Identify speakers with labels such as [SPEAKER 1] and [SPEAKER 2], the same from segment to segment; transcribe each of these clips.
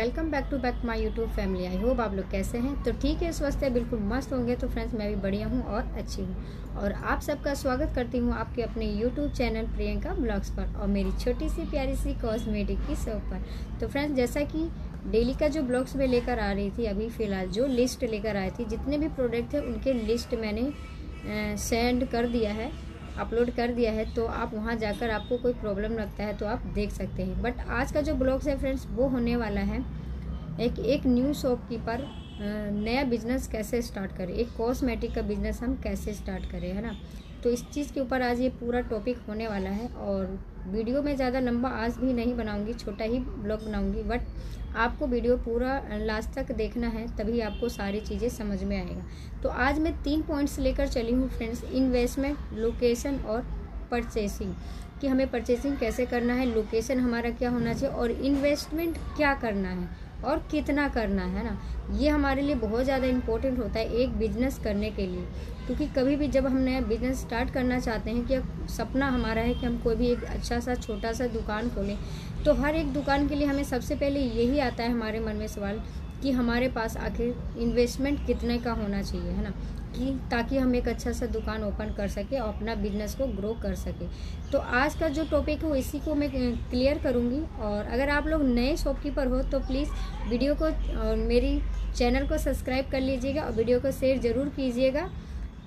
[SPEAKER 1] Welcome back to my YouTube family. I hope आप लोग कैसे हैं। तो ठीक है, स्वस्थ है, बिल्कुल मस्त होंगे। तो फ्रेंड्स, मैं भी बढ़िया हूँ और अच्छी हूँ और आप सबका स्वागत करती हूँ आपके अपने यूट्यूब चैनल प्रियंका ब्लॉग्स पर और मेरी छोटी सी प्यारी सी कॉस्मेटिक की शॉप पर। तो फ्रेंड्स, जैसा कि डेली का जो ब्लॉग्स में लेकर आ रही थी, अभी फ़िलहाल जो लिस्ट लेकर आई थी, जितने भी प्रोडक्ट थे उनके लिस्ट मैंने सेंड कर दिया है, अपलोड कर दिया है। तो आप वहां जाकर आपको कोई प्रॉब्लम लगता है तो आप देख सकते हैं। बट आज का जो ब्लॉग्स है फ्रेंड्स, वो होने वाला है एक न्यू शॉपकीपर नया बिजनेस कैसे स्टार्ट करें, एक कॉस्मेटिक का बिजनेस हम कैसे स्टार्ट करें, है ना। तो इस चीज़ के ऊपर आज ये पूरा टॉपिक होने वाला है और वीडियो में ज़्यादा लंबा आज भी नहीं बनाऊंगी, छोटा ही ब्लॉग बनाऊंगी। बट आपको वीडियो पूरा लास्ट तक देखना है, तभी आपको सारी चीज़ें समझ में आएगा। तो आज मैं 3 पॉइंट्स लेकर चली हूँ फ्रेंड्स, इन्वेस्टमेंट, लोकेशन और परचेसिंग, कि हमें परचेसिंग कैसे करना है, लोकेशन हमारा क्या होना चाहिए और इन्वेस्टमेंट क्या करना है और कितना करना है ना। ये हमारे लिए बहुत ज़्यादा इम्पोर्टेंट होता है एक बिजनेस करने के लिए, क्योंकि कभी भी जब हम नया बिजनेस स्टार्ट करना चाहते हैं, कि सपना हमारा है कि हम कोई भी एक अच्छा सा छोटा सा दुकान खोलें, तो हर एक दुकान के लिए हमें सबसे पहले यही आता है हमारे मन में सवाल कि हमारे पास आखिर इन्वेस्टमेंट कितने का होना चाहिए, है ना, कि ताकि हम एक अच्छा सा दुकान ओपन कर सके और अपना बिजनेस को ग्रो कर सके। तो आज का जो टॉपिक है वो इसी को मैं क्लियर करूँगी। और अगर आप लोग नए शॉपकीपर हो तो प्लीज़ वीडियो को और मेरी चैनल को सब्सक्राइब कर लीजिएगा और वीडियो को शेयर ज़रूर कीजिएगा,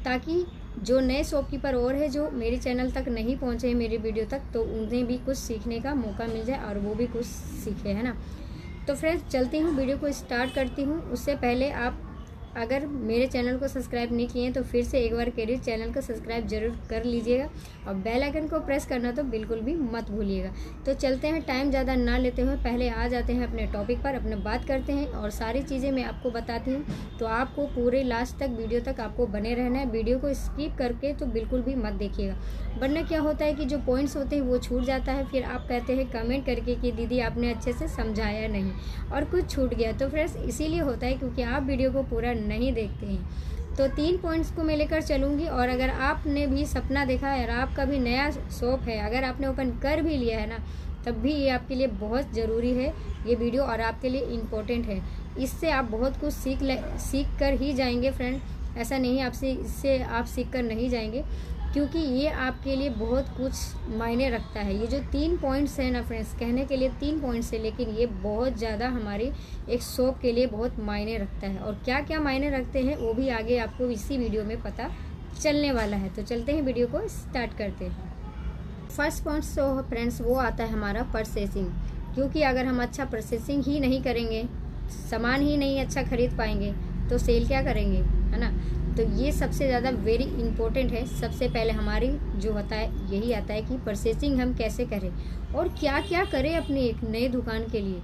[SPEAKER 1] ताकि जो नए शॉपकीपर और है जो मेरे चैनल तक नहीं पहुँचे हैं मेरी वीडियो तक, तो उन्हें भी कुछ सीखने का मौका मिल जाए और वो भी कुछ सीखे, है ना। तो फ्रेंड्स, चलती हूँ, वीडियो को स्टार्ट करती हूँ। उससे पहले आप अगर मेरे चैनल को सब्सक्राइब नहीं किए हैं तो फिर से एक बार करिए, चैनल को सब्सक्राइब जरूर कर लीजिएगा और बेल आइकन को प्रेस करना तो बिल्कुल भी मत भूलिएगा। तो चलते हैं, टाइम ज़्यादा ना लेते हुए पहले आ जाते हैं अपने टॉपिक पर, अपने बात करते हैं और सारी चीज़ें मैं आपको बताती हूँ। तो आपको पूरे लास्ट तक वीडियो तक आपको बने रहना है, वीडियो को स्किप करके तो बिल्कुल भी मत देखिएगा, वरना क्या होता है कि जो पॉइंट्स होते हैं वो छूट जाता है, फिर आप कहते हैं कमेंट करके कि दीदी आपने अच्छे से समझाया नहीं और कुछ छूट गया। तो फ्रेंड्स, इसीलिए होता है क्योंकि आप वीडियो को पूरा नहीं देखते हैं। तो 3 पॉइंट्स को मैं लेकर चलूँगी और अगर आपने भी सपना देखा है और आपका भी नया शॉप है, अगर आपने ओपन कर भी लिया है ना, तब भी ये आपके लिए बहुत ज़रूरी है ये वीडियो और आपके लिए इम्पोर्टेंट है। इससे आप बहुत कुछ सीख कर ही जाएंगे फ्रेंड, ऐसा नहीं आपसे इससे आप सीख कर नहीं जाएंगे, क्योंकि ये आपके लिए बहुत कुछ मायने रखता है। ये जो 3 पॉइंट्स हैं ना फ्रेंड्स, कहने के लिए 3 पॉइंट्स है, लेकिन ये बहुत ज़्यादा हमारी एक शॉप के लिए बहुत मायने रखता है। और क्या क्या मायने रखते हैं वो भी आगे आपको इसी वीडियो में पता चलने वाला है। तो चलते हैं, वीडियो को स्टार्ट करते हैं। फर्स्ट पॉइंट तो फ्रेंड्स वो आता है हमारा परचेसिंग, क्योंकि अगर हम अच्छा परचेसिंग ही नहीं करेंगे, सामान ही नहीं अच्छा खरीद पाएंगे, तो सेल क्या करेंगे, है ना। तो ये सबसे ज़्यादा वेरी इंपॉर्टेंट है। सबसे पहले हमारी जो होता है यही आता है कि परचेसिंग हम कैसे करें और क्या क्या करें अपनी एक नए दुकान के लिए,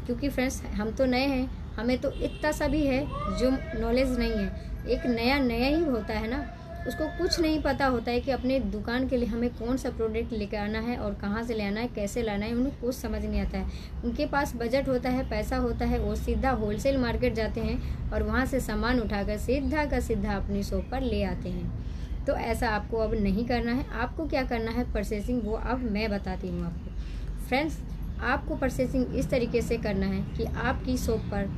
[SPEAKER 1] क्योंकि फ्रेंड्स हम तो नए हैं, हमें तो इतना सा भी है जो नॉलेज नहीं है। एक नया ही होता है ना, उसको कुछ नहीं पता होता है कि अपने दुकान के लिए हमें कौन सा प्रोडक्ट लेकर आना है और कहाँ से लाना है, कैसे लाना है, उन्हें कुछ समझ नहीं आता है। उनके पास बजट होता है, पैसा होता है, वो सीधा होलसेल मार्केट जाते हैं और वहाँ से सामान उठाकर सीधा का सीधा अपनी शॉप पर ले आते हैं। तो ऐसा आपको अब नहीं करना है। आपको क्या करना है परचेसिंग, वो अब मैं बताती हूँ आपको। फ्रेंड्स, आपको परचेसिंग इस तरीके से करना है कि आपकी शॉप पर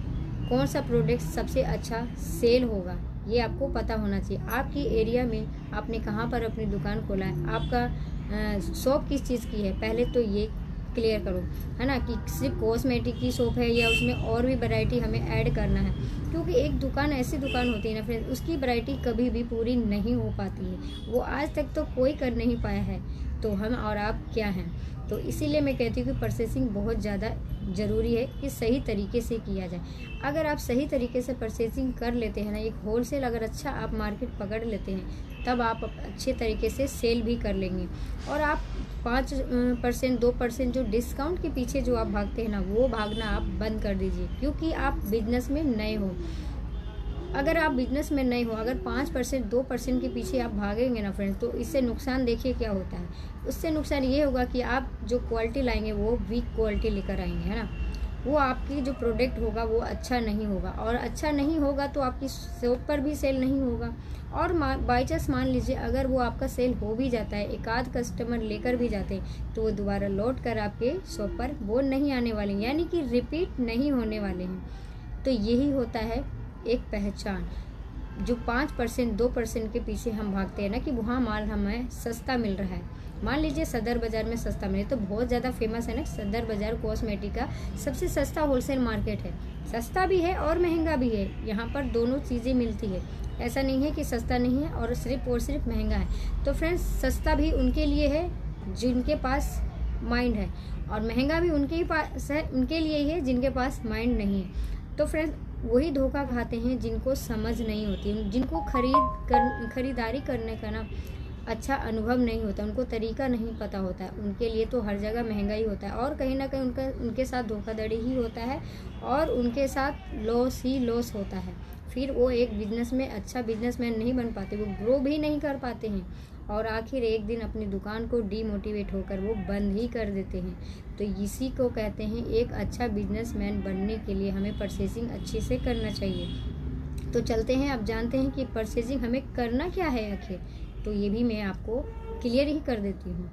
[SPEAKER 1] कौन सा प्रोडक्ट सबसे अच्छा सेल होगा, ये आपको पता होना चाहिए। आपकी एरिया में आपने कहाँ पर अपनी दुकान खोला है, आपका शॉप किस चीज़ की है, पहले तो ये क्लियर करो, है ना, कि सिर्फ कॉस्मेटिक की शॉप है या उसमें और भी वैरायटी हमें ऐड करना है। क्योंकि एक दुकान ऐसी दुकान होती है ना फ्रेंड्स, उसकी वैरायटी कभी भी पूरी नहीं हो पाती है, वो आज तक तो कोई कर नहीं पाया है, तो हम और आप क्या हैं। तो इसीलिए मैं कहती हूँ कि परचेसिंग बहुत ज़्यादा ज़रूरी है कि सही तरीके से किया जाए। अगर आप सही तरीके से परचेसिंग कर लेते हैं ना, एक होलसेल अगर अच्छा आप मार्केट पकड़ लेते हैं, तब आप अच्छे तरीके से सेल भी कर लेंगे। और आप 5% 2% जो डिस्काउंट के पीछे जो आप भागते हैं ना, वो भागना आप बंद कर दीजिए, क्योंकि आप बिजनेस में नए हो। अगर आप बिजनेस में नए हो, अगर 5% 2% के पीछे आप भागेंगे ना फ्रेंड्स, तो इससे नुकसान देखिए क्या होता है। उससे नुकसान ये होगा कि आप जो क्वालिटी लाएंगे वो वीक क्वालिटी लेकर आएंगे, है ना। वो आपकी जो प्रोडक्ट होगा वो अच्छा नहीं होगा, और अच्छा नहीं होगा तो आपकी शॉप पर भी सेल नहीं होगा। और बाई चांस मान लीजिए अगर वो आपका सेल हो भी जाता है, एक आध कस्टमर लेकर भी जाते हैं, तो वो दोबारा लौट कर आपके शॉप पर वो नहीं आने वाले हैं, यानी कि रिपीट नहीं होने वाले हैं। तो यही होता है एक पहचान। जो 5% 2% के पीछे हम भागते हैं ना कि वहाँ माल हमें सस्ता मिल रहा है। मान लीजिए सदर बाज़ार में सस्ता मिले तो बहुत ज़्यादा फेमस है ना, सदर बाज़ार कॉस्मेटिक का सबसे सस्ता होलसेल मार्केट है। सस्ता भी है और महंगा भी है, यहाँ पर दोनों चीज़ें मिलती है। ऐसा नहीं है कि सस्ता नहीं है और सिर्फ महंगा है। तो फ्रेंड्स, सस्ता भी उनके लिए है जिनके पास माइंड है, और महंगा भी उनके ही पास है, उनके लिए ही है जिनके पास माइंड नहीं है। तो फ्रेंड्स, वही धोखा खाते हैं जिनको समझ नहीं होती, जिनको खरीदारी करने का ना अच्छा अनुभव नहीं होता, उनको तरीका नहीं पता होता है। उनके लिए तो हर जगह महंगा ही होता है, और कहीं ना कहीं उनके साथ धोखाधड़ी ही होता है, और उनके साथ लॉस ही लॉस होता है। फिर वो एक बिजनेस में अच्छा बिजनेसमैन नहीं बन पाते, वो ग्रो भी नहीं कर पाते हैं, और आखिर एक दिन अपनी दुकान को डीमोटिवेट होकर वो बंद ही कर देते हैं। तो इसी को कहते हैं, एक अच्छा बिजनेसमैन बनने के लिए हमें परचेजिंग अच्छे से करना चाहिए। तो चलते हैं, अब जानते हैं कि परचेजिंग हमें करना क्या है आखिर। तो ये भी मैं आपको क्लियर ही कर देती हूँ।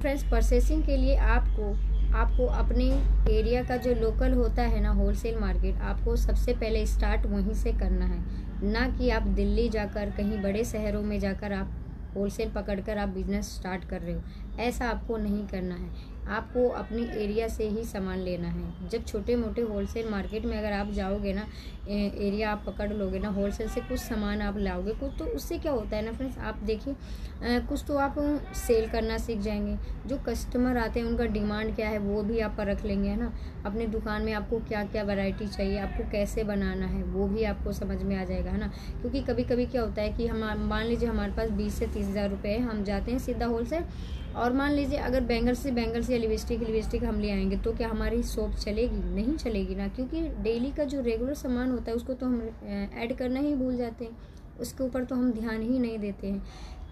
[SPEAKER 1] फ्रेंड्स, परचेसिंग के लिए आपको अपने एरिया का जो लोकल होता है ना होलसेल मार्केट, आपको सबसे पहले स्टार्ट वहीं से करना है, ना कि आप दिल्ली जाकर कहीं बड़े शहरों में जाकर आप होलसेल पकड़कर आप बिजनेस स्टार्ट कर रहे हो। ऐसा आपको नहीं करना है, आपको अपनी एरिया से ही सामान लेना है। जब छोटे मोटे होलसेल मार्केट में अगर आप जाओगे ना, एरिया आप पकड़ लोगे ना, होलसेल से कुछ सामान आप लाओगे कुछ, तो उससे क्या होता है ना फ्रेंड्स, आप देखिए कुछ तो आप सेल करना सीख जाएंगे। जो कस्टमर आते हैं उनका डिमांड क्या है वो भी आप रख लेंगे, है ना। अपने दुकान में आपको क्या क्या वैरायटी चाहिए, आपको कैसे बनाना है, वो भी आपको समझ में आ जाएगा, है ना। क्योंकि कभी कभी क्या होता है कि हम मान लीजिए हमारे पास 20 से 30 हज़ार रुपये है, हम जाते हैं सीधा होलसेल, और मान लीजिए अगर बैंगल्स या लिपस्टिक हम ले आएंगे, तो क्या हमारी शॉप चलेगी? नहीं चलेगी ना, क्योंकि डेली का जो रेगुलर सामान होता है उसको तो हम ऐड करना ही भूल जाते हैं, उसके ऊपर तो हम ध्यान ही नहीं देते हैं।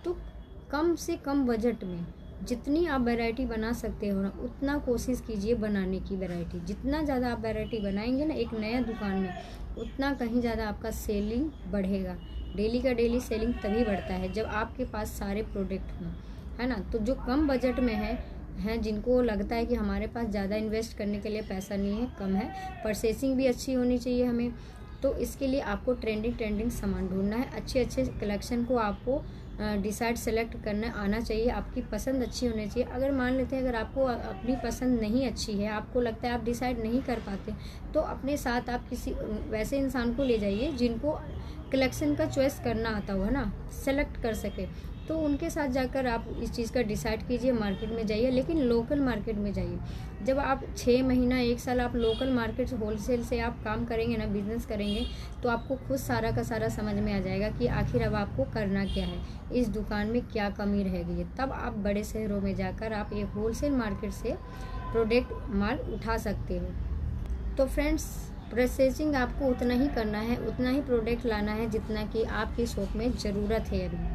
[SPEAKER 1] तो कम से कम बजट में जितनी आप वैरायटी बना सकते हो ना, उतना कोशिश कीजिए बनाने की वैरायटी। जितना ज़्यादा आप वैरायटी बनाएंगे ना एक नया दुकान में, उतना कहीं ज़्यादा आपका सेलिंग बढ़ेगा। डेली का डेली सेलिंग तभी बढ़ता है जब आपके पास सारे प्रोडक्ट हों, है ना। तो जो कम बजट में हैं जिनको लगता है कि हमारे पास ज़्यादा इन्वेस्ट करने के लिए पैसा नहीं है, कम है, परचेसिंग भी अच्छी होनी चाहिए हमें, तो इसके लिए आपको ट्रेंडिंग सामान ढूंढना है। अच्छे कलेक्शन को आपको डिसाइड सेलेक्ट करना आना चाहिए, आपकी पसंद अच्छी होनी चाहिए। अगर मान लेते हैं अगर आपको अपनी पसंद नहीं अच्छी है, आपको लगता है आप डिसाइड नहीं कर पाते, तो अपने साथ आप किसी वैसे इंसान को ले जाइए जिनको कलेक्शन का चॉइस करना आता हो, है ना, सेलेक्ट कर सके। तो उनके साथ जाकर आप इस चीज़ का डिसाइड कीजिए, मार्केट में जाइए, लेकिन लोकल मार्केट में जाइए। जब आप 6 महीना 1 साल आप लोकल मार्केट होलसेल से आप काम करेंगे ना, बिजनेस करेंगे, तो आपको खुद सारा का सारा समझ में आ जाएगा कि आखिर अब आपको करना क्या है, इस दुकान में क्या कमी रह गई है। तब आप बड़े शहरों में जाकर आप एक होलसेल मार्केट से प्रोडक्ट माल उठा सकते हो। तो फ्रेंड्स, परचेजिंग आपको उतना ही करना है, उतना ही प्रोडक्ट लाना है जितना कि आपकी शॉप में ज़रूरत है अभी,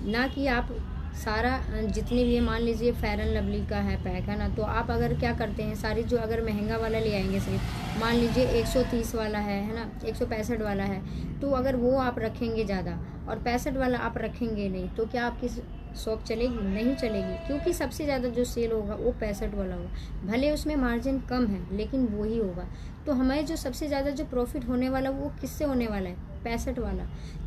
[SPEAKER 1] ना कि आप सारा जितनी भी मान लीजिए फेयर एंड लवली का है पैक, है ना, तो आप अगर क्या करते हैं सारी जो अगर महंगा वाला ले आएंगे, सिर्फ मान लीजिए 130 वाला है ना, 165 वाला है, तो अगर वो आप रखेंगे ज़्यादा और 65 वाला आप रखेंगे नहीं, तो क्या आपकी शॉप चलेगी? नहीं चलेगी, क्योंकि सबसे ज़्यादा जो सेल होगा वो 65 वाला होगा। भले उसमें मार्जिन कम है लेकिन वो ही होगा। तो हमें जो सबसे ज़्यादा जो प्रॉफिट होने वाला वो किससे होने वाला है? 65 वाला।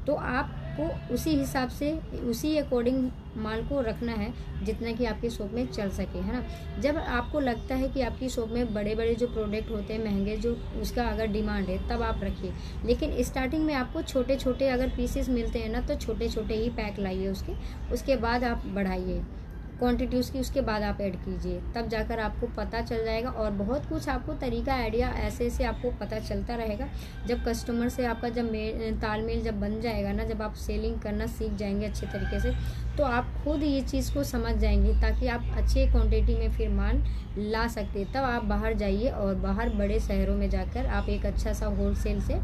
[SPEAKER 1] तो आपको उसी हिसाब से उसी अकॉर्डिंग माल को रखना है जितना कि आपकी शॉप में चल सके, है ना। जब आपको लगता है कि आपकी शॉप में बड़े बड़े जो प्रोडक्ट होते हैं महंगे, जो उसका अगर डिमांड है, तब आप रखिए। लेकिन स्टार्टिंग में आपको छोटे छोटे अगर पीसेस मिलते हैं ना, तो छोटे छोटे ही पैक लाइए उसके बाद आप बढ़ाइए क्वांटिटी उसकी, उसके बाद आप ऐड कीजिए, तब जाकर आपको पता चल जाएगा। और बहुत कुछ आपको तरीका आइडिया ऐसे आपको पता चलता रहेगा। जब कस्टमर से आपका जब तालमेल जब बन जाएगा ना, जब आप सेलिंग करना सीख जाएंगे अच्छे तरीके से, तो आप खुद ये चीज़ को समझ जाएंगे, ताकि आप अच्छे क्वांटिटी में फिर माल ला सकते। तब आप बाहर जाइए और बाहर बड़े शहरों में जाकर आप एक अच्छा सा होलसेल से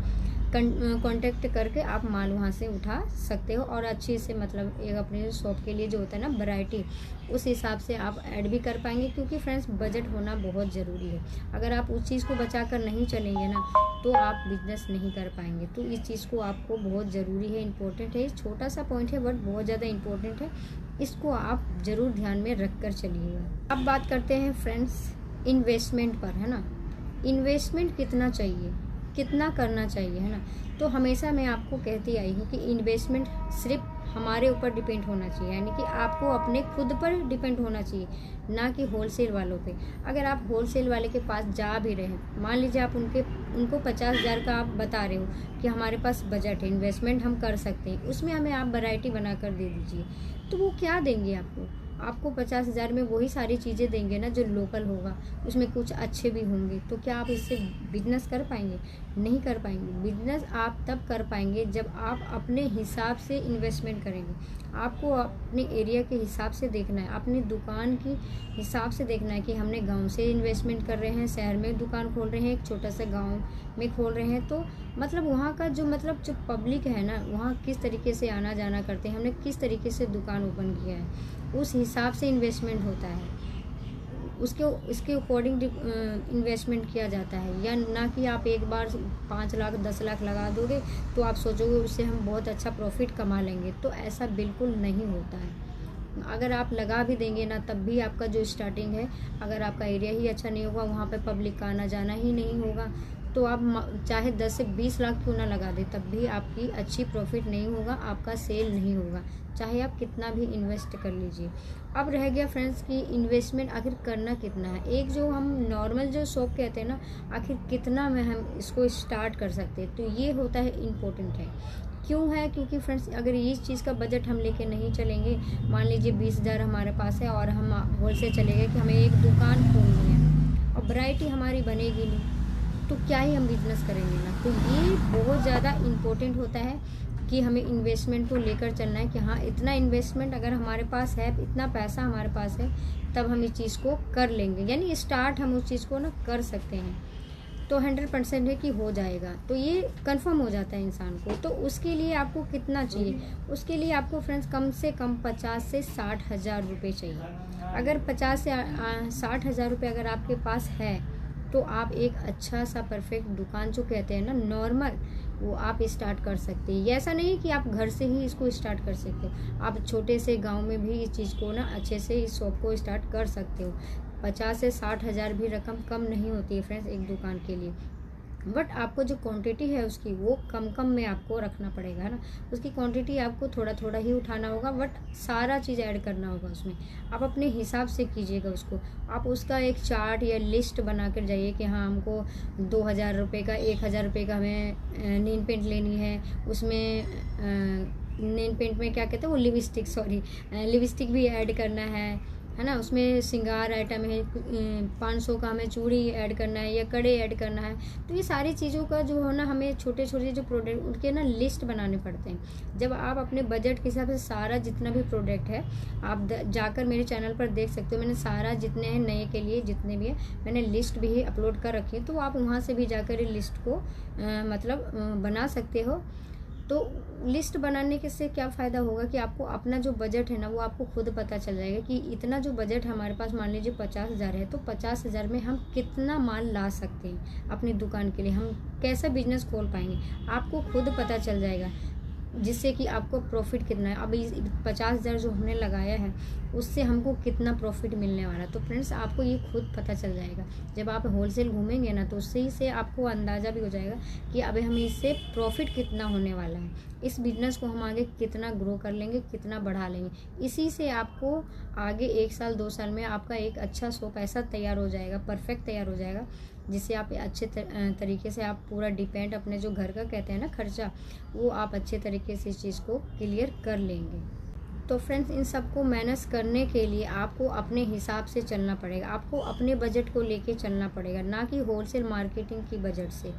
[SPEAKER 1] कांटेक्ट करके आप माल वहाँ से उठा सकते हो और अच्छी से मतलब एक अपने शॉप के लिए जो होता है ना वैरायटी, उस हिसाब से आप ऐड भी कर पाएंगे। क्योंकि फ्रेंड्स बजट होना बहुत ज़रूरी है। अगर आप उस चीज़ को बचा कर नहीं चलेंगे ना तो आप बिजनेस नहीं कर पाएंगे। तो इस चीज़ को आपको बहुत ज़रूरी है, इम्पोर्टेंट है। छोटा सा पॉइंट है बट बहुत ज़्यादा इम्पोर्टेंट है, इसको आप ज़रूर ध्यान में रख कर चलिएगा। अब बात करते हैं फ्रेंड्स इन्वेस्टमेंट पर, है ना। इन्वेस्टमेंट कितना चाहिए, कितना करना चाहिए, है ना। तो हमेशा मैं आपको कहती आई हूँ कि इन्वेस्टमेंट सिर्फ हमारे ऊपर डिपेंड होना चाहिए, यानी कि आपको अपने खुद पर डिपेंड होना चाहिए, ना कि होलसेल वालों पे। अगर आप होलसेल वाले के पास जा भी रहे हैं, मान लीजिए आप उनको 50,000 का आप बता रहे हो कि हमारे पास बजट है, इन्वेस्टमेंट हम कर सकते हैं, उसमें हमें आप वैरायटी बना कर दे दीजिए, तो वो क्या देंगे आपको 50,000 में वही सारी चीज़ें देंगे ना जो लोकल होगा, उसमें कुछ अच्छे भी होंगे। तो क्या आप इससे बिजनेस कर पाएंगे? नहीं कर पाएंगे। बिजनेस आप तब कर पाएंगे जब आप अपने हिसाब से इन्वेस्टमेंट करेंगे। आपको अपने एरिया के हिसाब से देखना है, अपनी दुकान की हिसाब से देखना है कि हमने गांव से इन्वेस्टमेंट कर रहे हैं, शहर में दुकान खोल रहे हैं, एक छोटा सा गांव में खोल रहे हैं, तो मतलब वहाँ का जो पब्लिक है ना, वहाँ किस तरीके से आना जाना करते हैं, हमने किस तरीके से दुकान ओपन किया है, उस हिसाब से इन्वेस्टमेंट होता है, इसके अकॉर्डिंग इन्वेस्टमेंट किया जाता है। या ना कि आप एक बार 5 लाख 10 लाख लगा दोगे तो आप सोचोगे उससे हम बहुत अच्छा प्रॉफिट कमा लेंगे, तो ऐसा बिल्कुल नहीं होता है। अगर आप लगा भी देंगे ना तब भी आपका जो स्टार्टिंग है, अगर आपका एरिया ही अच्छा नहीं होगा, वहाँ पे पब्लिक का आना जाना ही नहीं होगा, तो आप चाहे 10 से 20 लाख क्यों ना लगा दें, तब भी आपकी अच्छी प्रॉफिट नहीं होगा, आपका सेल नहीं होगा, चाहे आप कितना भी इन्वेस्ट कर लीजिए। अब रह गया फ्रेंड्स कि इन्वेस्टमेंट आखिर करना कितना है। एक जो हम नॉर्मल जो शॉप कहते हैं ना, आखिर कितना में हम इसको स्टार्ट कर सकते हैं, तो ये होता है इम्पोर्टेंट है। क्यों है? क्योंकि फ्रेंड्स अगर इस चीज़ का बजट हम लेके नहीं चलेंगे, मान लीजिए 20,000 हमारे पास है और हम होलसेल चले गए कि हमें एक दुकान खोलनी है और वैरायटी हमारी बनेगी नहीं, तो क्या ही हम बिजनेस करेंगे ना। तो ये बहुत ज़्यादा इम्पोर्टेंट होता है कि हमें इन्वेस्टमेंट को लेकर चलना है कि हाँ इतना इन्वेस्टमेंट अगर हमारे पास है, इतना पैसा हमारे पास है, तब हम इस चीज़ को कर लेंगे, यानी स्टार्ट हम उस चीज़ को ना कर सकते हैं। तो 100% है कि हो जाएगा, तो ये कंफर्म हो जाता है इंसान को। तो उसके लिए आपको कितना चाहिए? उसके लिए आपको फ्रेंड्स कम से कम 50 से 60 हज़ार रुपये चाहिए। अगर 50 से 60 हज़ार रुपये अगर आपके पास है तो आप एक अच्छा सा परफेक्ट दुकान जो कहते हैं ना नॉर्मल, वो आप स्टार्ट कर सकते हैं। ये ऐसा नहीं कि आप घर से ही इसको स्टार्ट कर सकते हो, आप छोटे से गांव में भी इस चीज़ को ना अच्छे से इस शॉप को स्टार्ट कर सकते हो। 50 से 60 हज़ार भी रकम कम नहीं होती है फ्रेंड्स एक दुकान के लिए, बट आपको जो क्वांटिटी है उसकी वो कम में आपको रखना पड़ेगा, है ना। उसकी क्वांटिटी आपको थोड़ा ही उठाना होगा, बट सारा चीज़ ऐड करना होगा उसमें। आप अपने हिसाब से कीजिएगा उसको। आप उसका एक चार्ट या लिस्ट बना कर जाइए कि हाँ हमको 2,000 रुपये का 1,000 रुपये का हमें नेल पेंट लेनी है, उसमें नेल पेंट में क्या कहते हैं वो लिपस्टिक भी ऐड करना है ना। उसमें श्रृंगार आइटम है, 500 का हमें चूड़ी ऐड करना है या कड़े ऐड करना है। तो ये सारी चीज़ों का जो है ना हमें छोटे छोटे जो प्रोडक्ट उनके ना लिस्ट बनाने पड़ते हैं। जब आप अपने बजट के हिसाब से सारा जितना भी प्रोडक्ट है आप जाकर मेरे चैनल पर देख सकते हो, मैंने सारा जितने हैं नए के लिए जितने भी है मैंने लिस्ट भी अपलोड कर रखी है, तो आप वहाँ से भी जाकर ये लिस्ट को बना सकते हो। तो लिस्ट बनाने के से क्या फ़ायदा होगा कि आपको अपना जो बजट है ना वो आपको खुद पता चल जाएगा कि इतना जो बजट हमारे पास मान लीजिए 50,000 है, तो 50,000 में हम कितना माल ला सकते हैं अपनी दुकान के लिए, हम कैसा बिजनेस खोल पाएंगे, आपको खुद पता चल जाएगा, जिससे कि आपको प्रॉफिट कितना है। अब 50,000 जो हमने लगाया है उससे हमको कितना प्रॉफिट मिलने वाला है, तो फ्रेंड्स आपको ये खुद पता चल जाएगा। जब आप होलसेल घूमेंगे ना तो उससे ही से आपको अंदाज़ा भी हो जाएगा कि अभी हमें इससे प्रॉफिट कितना होने वाला है, इस बिज़नेस को हम आगे कितना ग्रो कर लेंगे, कितना बढ़ा लेंगे। इसी से आपको आगे 1 साल 2 साल में आपका एक अच्छा शॉप ऐसा तैयार हो जाएगा, परफेक्ट तैयार हो जाएगा, जिससे आप अच्छे तरीके से आप पूरा डिपेंड अपने जो घर का कहते हैं ना खर्चा, वो आप अच्छे तरीके से इस चीज़ को क्लियर कर लेंगे। तो फ्रेंड्स इन सबको मैनेज करने के लिए आपको अपने हिसाब से चलना पड़ेगा, आपको अपने बजट को लेके चलना पड़ेगा, ना कि होलसेल मार्केटिंग की बजट से।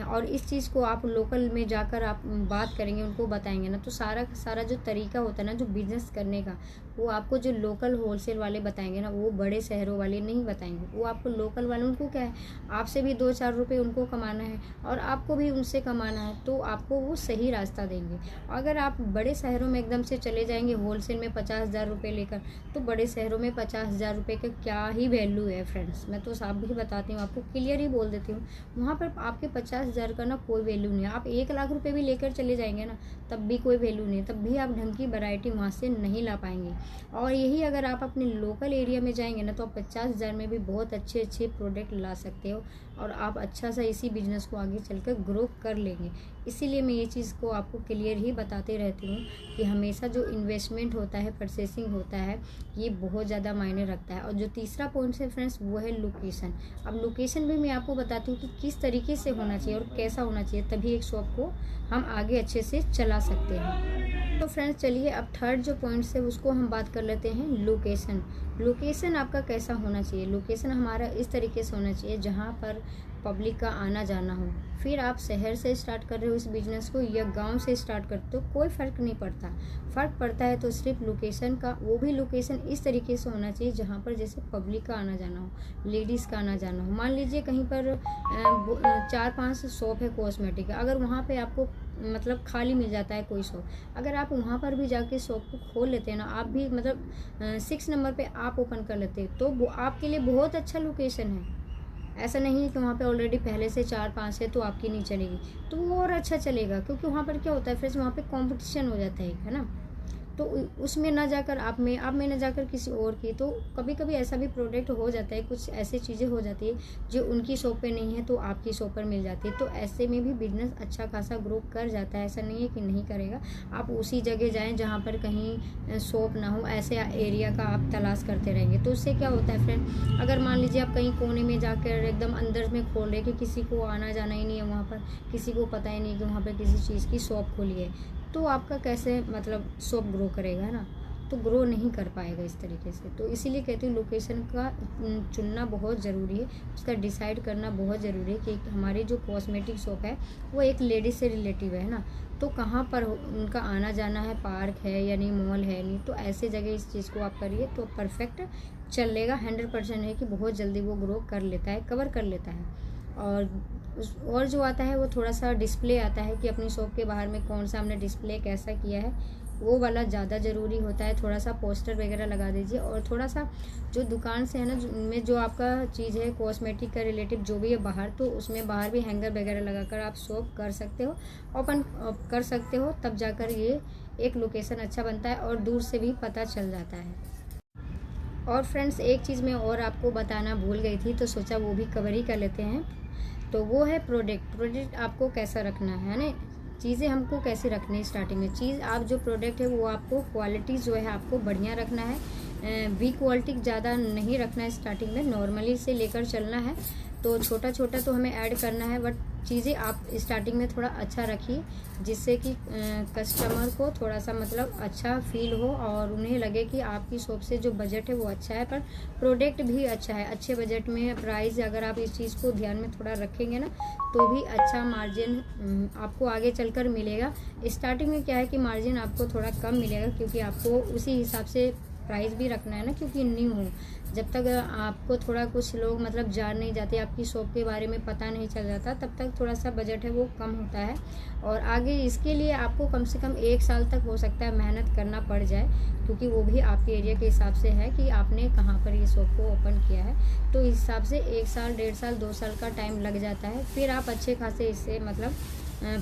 [SPEAKER 1] और इस चीज़ को आप लोकल में जाकर आप बात करेंगे, उनको बताएंगे ना, तो सारा सारा जो तरीका होता है ना जो बिज़नेस करने का, वो आपको जो लोकल होलसेल वाले बताएंगे ना, वो बड़े शहरों वाले नहीं बताएंगे। वो आपको लोकल वाले, उनको क्या है, आपसे भी 2-4 रुपये उनको कमाना है और आपको भी उनसे कमाना है, तो आपको वो सही रास्ता देंगे। अगर आप बड़े शहरों में एकदम से चले जाएंगे होलसेल में 50,000 रुपये लेकर, तो बड़े शहरों में 50,000 रुपये का क्या ही वैल्यू है फ्रेंड्स। मैं तो साफ भी बताती हूँ, आपको क्लियर ही बोल देती हूँ, वहाँ पर आपके 50,000 का ना कोई वैल्यू नहीं है। आप 1,00,000 रुपये भी लेकर चले जाएंगे ना, तब भी कोई वैल्यू नहीं है, तब भी आप ढंग की वैरायटी वहाँ से नहीं ला पाएंगे। और यही अगर आप अपने लोकल एरिया में जाएंगे ना, तो आप 50,000 में भी बहुत अच्छे अच्छे प्रोडक्ट ला सकते हो और आप अच्छा सा इसी बिजनेस को आगे चलकर ग्रो कर लेंगे। इसीलिए मैं ये चीज़ को आपको क्लियर ही बताते रहती हूँ कि हमेशा जो इन्वेस्टमेंट होता है, परचेसिंग होता है, ये बहुत ज़्यादा मायने रखता है। और जो तीसरा पॉइंट है फ्रेंड्स, वो है लोकेशन। अब लोकेशन भी मैं आपको बताती हूँ कि किस तरीके से होना चाहिए और कैसा होना चाहिए, तभी एक शॉप को हम आगे अच्छे से चला सकते हैं। तो फ्रेंड्स चलिए अब थर्ड जो पॉइंट है उसको हम बात कर लेते हैं, लोकेशन। लोकेशन आपका कैसा होना चाहिए? लोकेशन हमारा इस तरीके से होना चाहिए जहाँ पर पब्लिक का आना जाना हो। फिर आप शहर से स्टार्ट कर रहे हो इस बिज़नेस को या गांव से स्टार्ट करते हो, कोई फ़र्क नहीं पड़ता। फ़र्क पड़ता है तो सिर्फ लोकेशन का। वो भी लोकेशन इस तरीके से होना चाहिए जहाँ पर जैसे पब्लिक का आना जाना हो, लेडीज़ का आना जाना हो। मान लीजिए कहीं पर 4-5 शॉप है कॉस्मेटिक का, अगर वहाँ पे आपको मतलब खाली मिल जाता है कोई शॉप, अगर आप वहाँ पर भी जाके शॉप को खोल लेते हैं ना, आप भी मतलब 6 नंबर पे आप ओपन कर लेते हैं, तो वो आपके लिए बहुत अच्छा लोकेशन है। ऐसा नहीं है कि वहाँ पे ऑलरेडी पहले से 4-5 है तो आपकी नहीं चलेगी, तो वो और अच्छा चलेगा। क्योंकि वहाँ पर क्या होता है फ्रेंड्स, वहाँ पे कंपटीशन हो जाता है ना, तो उसमें ना जाकर आप में ना जाकर किसी और की, तो कभी कभी ऐसा भी प्रोडक्ट हो जाता है, कुछ ऐसी चीज़ें हो जाती है जो उनकी शॉप पे नहीं है तो आपकी शॉप पर मिल जाती है। तो ऐसे में भी बिजनेस अच्छा खासा ग्रो कर जाता है, ऐसा नहीं है कि नहीं करेगा। आप उसी जगह जाएं जहाँ पर कहीं शॉप ना हो, ऐसे एरिया का आप तलाश करते रहेंगे तो उससे क्या होता है फ्रेंड, अगर मान लीजिए आप कहीं कोने में जाकर एकदम अंदर में खोल रहे कि किसी को आना जाना ही नहीं है, वहाँ पर किसी को पता ही नहीं कि वहाँ पर किसी चीज़ की शॉप खोली है, तो आपका कैसे मतलब शॉप ग्रो करेगा, है ना? तो ग्रो नहीं कर पाएगा इस तरीके से। तो इसीलिए कहती हूँ लोकेशन का चुनना बहुत ज़रूरी है, उसका डिसाइड करना बहुत ज़रूरी है कि हमारी जो कॉस्मेटिक शॉप है वो एक लेडीज़ से रिलेटिव है ना, तो कहाँ पर उनका आना जाना है, पार्क है या नहीं, मॉल है नहीं, तो ऐसे जगह इस चीज़ को आप करिए तो परफेक्ट चलेगा। 100% है कि बहुत जल्दी वो ग्रो कर लेता है, कवर कर लेता है। और जो आता है वो थोड़ा सा डिस्प्ले आता है कि अपनी शॉप के बाहर में कौन सा हमने डिस्प्ले कैसा किया है, वो वाला ज़्यादा ज़रूरी होता है। थोड़ा सा पोस्टर वगैरह लगा दीजिए और थोड़ा सा जो दुकान से है ना, में जो आपका चीज़ है कॉस्मेटिक का रिलेटिव जो भी है बाहर, तो उसमें बाहर भी हैंगर वगैरह लगाकर आप शॉप कर सकते हो, ओपन कर सकते हो, तब जाकर ये एक लोकेशन अच्छा बनता है और दूर से भी पता चल जाता है। और फ्रेंड्स एक चीज़ मैं और आपको बताना भूल गई थी, तो सोचा वो भी कवर ही कर लेते हैं। तो वो है प्रोडक्ट आपको कैसा रखना है ना, चीज़ें हमको कैसे रखनी है। स्टार्टिंग में चीज़ आप जो प्रोडक्ट है वो आपको क्वालिटी जो है आपको बढ़िया रखना है, वीक क्वालिटी ज़्यादा नहीं रखना है। स्टार्टिंग में नॉर्मली से लेकर चलना है, तो छोटा छोटा तो हमें ऐड करना है, बट चीज़ें आप स्टार्टिंग में थोड़ा अच्छा रखिए जिससे कि कस्टमर को थोड़ा सा मतलब अच्छा फील हो और उन्हें लगे कि आपकी शॉप से जो बजट है वो अच्छा है, पर प्रोडक्ट भी अच्छा है। अच्छे बजट में प्राइस अगर आप इस चीज़ को ध्यान में थोड़ा रखेंगे ना, तो भी अच्छा मार्जिन आपको आगे चलकर मिलेगा। स्टार्टिंग में क्या है कि मार्जिन आपको थोड़ा कम मिलेगा, क्योंकि आपको उसी हिसाब से प्राइस भी रखना है ना, क्योंकि न्यू हो। जब तक आपको थोड़ा कुछ लोग मतलब जान नहीं जाते, आपकी शॉप के बारे में पता नहीं चल जाता, तब तक थोड़ा सा बजट है वो कम होता है। और आगे इसके लिए आपको कम से कम 1 साल तक हो सकता है मेहनत करना पड़ जाए, क्योंकि वो भी आपके एरिया के हिसाब से है कि आपने कहाँ पर ये शॉप को ओपन किया है। तो इस हिसाब से 1 साल, 1.5 साल, 2 साल का टाइम लग जाता है। फिर आप अच्छे खासे इससे मतलब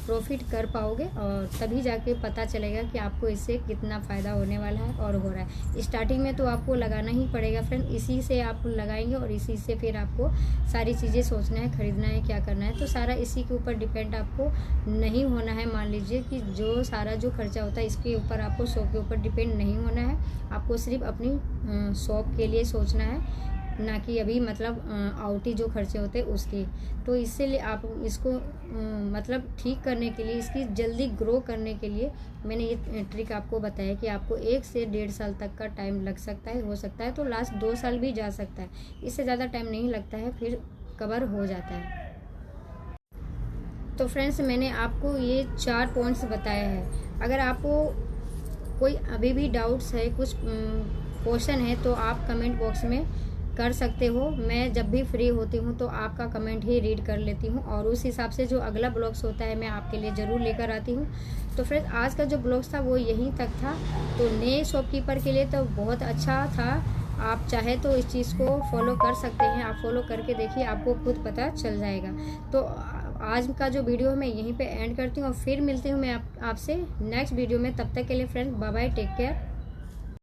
[SPEAKER 1] प्रॉफिट कर पाओगे और तभी जाके पता चलेगा कि आपको इससे कितना फ़ायदा होने वाला है और हो रहा है। स्टार्टिंग में तो आपको लगाना ही पड़ेगा फ्रेंड, इसी से आप लगाएंगे और इसी से फिर आपको सारी चीज़ें सोचना है, ख़रीदना है, क्या करना है, तो सारा इसी के ऊपर डिपेंड आपको नहीं होना है। मान लीजिए कि जो सारा जो खर्चा होता है इसके ऊपर आपको शॉप के ऊपर डिपेंड नहीं होना है, आपको सिर्फ अपनी शॉप के लिए सोचना है, ना कि अभी मतलब आउटी जो खर्चे होते हैं उसके। तो इससे आप इसको मतलब ठीक करने के लिए, इसकी जल्दी ग्रो करने के लिए मैंने ये ट्रिक आपको बताया कि आपको 1 से 1.5 साल तक का टाइम लग सकता है, हो सकता है तो लास्ट 2 साल भी जा सकता है, इससे ज़्यादा टाइम नहीं लगता है, फिर कवर हो जाता है। तो फ्रेंड्स मैंने आपको ये 4 पॉइंट्स बताए हैं। अगर आपको कोई अभी भी डाउट्स है, कुछ क्वेश्चन है, तो आप कमेंट बॉक्स में कर सकते हो। मैं जब भी फ्री होती हूँ तो आपका कमेंट ही रीड कर लेती हूँ और उस हिसाब से जो अगला ब्लॉग्स होता है मैं आपके लिए ज़रूर लेकर आती हूँ। तो फ्रेंड्स आज का जो ब्लॉग्स था वो यहीं तक था। तो नए शॉपकीपर के लिए तो बहुत अच्छा था। आप चाहे तो इस चीज़ को फॉलो कर सकते हैं। आप फॉलो करके देखिए, आपको खुद पता चल जाएगा। तो आज का जो वीडियो मैं यहीं पे एंड करती हूँ और फिर मिलती हूँ मैं आपसे नेक्स्ट वीडियो में। तब तक के लिए friends bye bye, take care.